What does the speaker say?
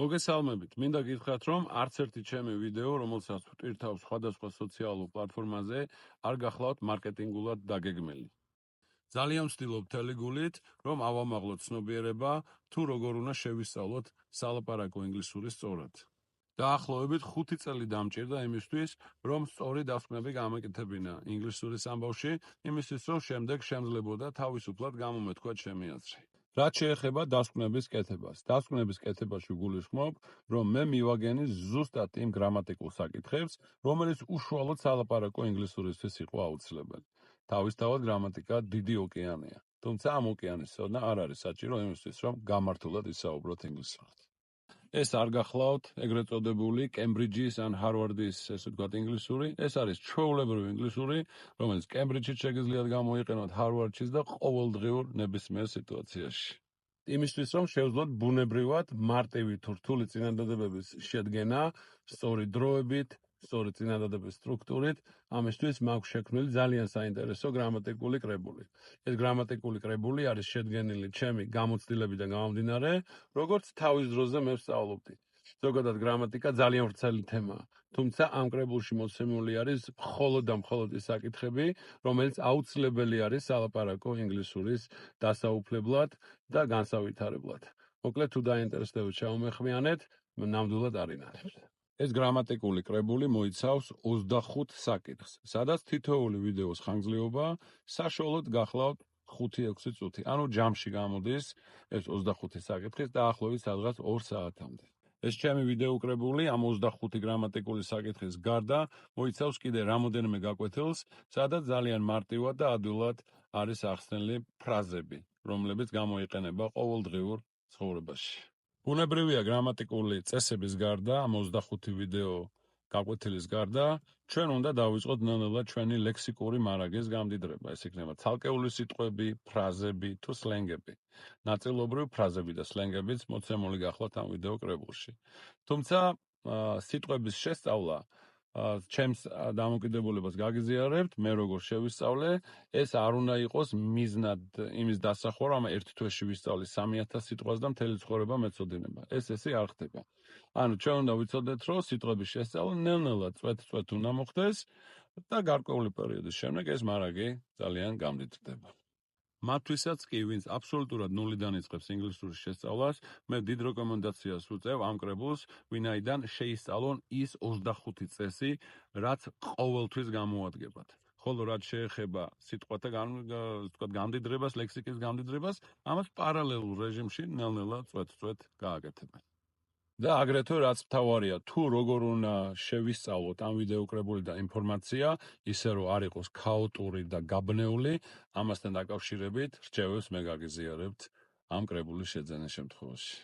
მოგესალმებით. მინდა გითხრათ, რომ არც ერთი ჩემი ვიდეო, რომელსაც ვტვირთავ სხვადასხვა სოციალურ პლატფორმაზე, არ გახლავთ მარკეტინგულად დაგეგმილი. ძალიან ვცდილობ მთელი გულით, რომ ავამაღლოთ ცნობიერება, თუ როგორ უნდა შევისწავლოთ სალაპარაკო ინგლისური სწორად. დაახლოებით 5 წელი დამჭირდა იმისთვის, რომ სწორი დასკვნები გამეკეთებინა ინგლისურის ამბავში, იმისთვის, რომ შემდეგ შემძლებოდა თავისუფლად გამომეთქვათ ჩემი აზრი. რაც შეეხება დასკვნების კეთებას. დასკვნების კეთებაში გულისხმობ, რომ მე მივაგენი ზუსტად იმ გრამატიკულ საკითხებს, რომელიც უშუალოდ სალაპარაკო ინგლისურისთვის იყო აუცილებელი. თავისთავად გრამატიკა დიდი ოკეანეა, თუმცა ამ ოკეანის ცოდნა არ არის საჭირო იმისთვის, რომ გამართულად ისაუბროთ ინგლისურად. ეს არ გახლავთ ეგრეთ წოდებული კემბრიჯის ან ჰარვარდის ესე ვთქვათ ინგლისური, ეს არის ჩვეულებრივი ინგლისური, რომელიც კემბრიჯშიც შეგიძლიათ გამოიყენოთ, ჰარვარდშიც და ყოველდღიურ ნებისმიერ სიტუაციაში. იმისთვის, რომ შევძლოთ ბუნებრივად მარტივი თუ რთული წინადადებების შედგენა, სწორი დროებით, სწორი წინადადების სტრუქტურით, ამისთვის მაქვს შექმნილი ძალიან საინტერესო გრამატიკული კრებული. ეს გრამატიკული კრებული არის შედგენილი ჩემი გამოცდილებიდან გამომდინარე, როგორც თავის დროზე მე ვსწავლობდი. ზოგადად გრამატიკა ძალიან ვრცელი თემაა, თუმცა ამ კრებულში მოცემული არის მხოლოდ და მხოლოდ ის საკითხები, რომელიც აუცილებელი არის სალაპარაკო ინგლისურის დასაუფლებლად და განსავითარებლად. მოკლედ, თუ დაინტერესდებათ, ჩაუმეხმიანეთ, ნამდვილად არინარებთ. ეს გრამატიკული კრებული მოიცავს 25 საკითხს, სადაც თითოეული ვიდეოს ხანგრძლივობა საშუალოდ გახლავთ 5-6 წუთი. ანუ ჯამში გამოდის ეს 25 საკითხის დაახლოებით სადღაც 2 საათამდე. ეს ჩემი ვიდეო კრებული ამ 25 გრამატიკული საკითხის გარდა მოიცავს კიდე რამოდენიმე გაკვეთილს, სადაც ძალიან მარტივად და ადვილად არის ახსნილი ფრაზები, რომლებიც გამოიყენება ყოველდღიურ ცხოვრებაში. ბუნებრივია გრამატიკული წესების გარდა, ამ 25 ვიდეო გაკვეთილის გარდა, ჩვენ უნდა დავიწყოთ ნელ-ნელა ჩვენი ლექსიკური მარაგის გამდიდრება. ეს იქნება ცალკეული სიტყვები, ფრაზები თუ სლენგები. ნაწილობრივ ფრაზები და სლენგებიც მოცემული გახლავთ ამ ვიდეო კრებულში. თუმცა სიტყვების შესწავლა ჩემს დამოკიდებულებას გაგიზიარებთ, მე როგორ შევისწავლე, ეს არ უნდა იყოს მიზნად იმის დასახვა, რომ ერთ თვეში ვისწავლი 3000 სიტყვას და მთელი ცხოვრება მეწოდინება. ეს ესე არ ხდება. ანუ ჩვენ უნდა ვიცოდეთ, რომ სიტყვების შესწავლა ნელ-ნელა წვეთ-წვეთ უნდა მოხდეს და გარკვეული პერიოდის შემდეგ ეს მარაგი ძალიან გამდიდრდება. მათთვისაც კი, ვინც აბსოლუტურად ნულიდან იწყებს ინგლისურის შესწავლას, მე დიდ რეკომენდაციას ვუწევ ამ კრებულს, ვინაიდან შეისწავლონ ის 25 წესი, რაც ყოველთვის გამოადგებათ. ხოლო რაც შეეხება სიტყვათა გამდიდრებას, ლექსიკის გამდიდრებას, ამას პარალელურ რეჟიმში ნელ-ნელა წვეთ-წვეთ გააკეთებენ. და აგრეთვე რაც მთავარია, თუ როგორ უნდა შევისწავლოთ ამ ვიდეო კრებულიდან ინფორმაცია, ისე რომ არ იყოს ქაოტური და გაბნეული, ამასთან დაკავშირებით რჩევებს მე გაგიზიარებთ ამ კრებულის შეძენის შემთხვევაში.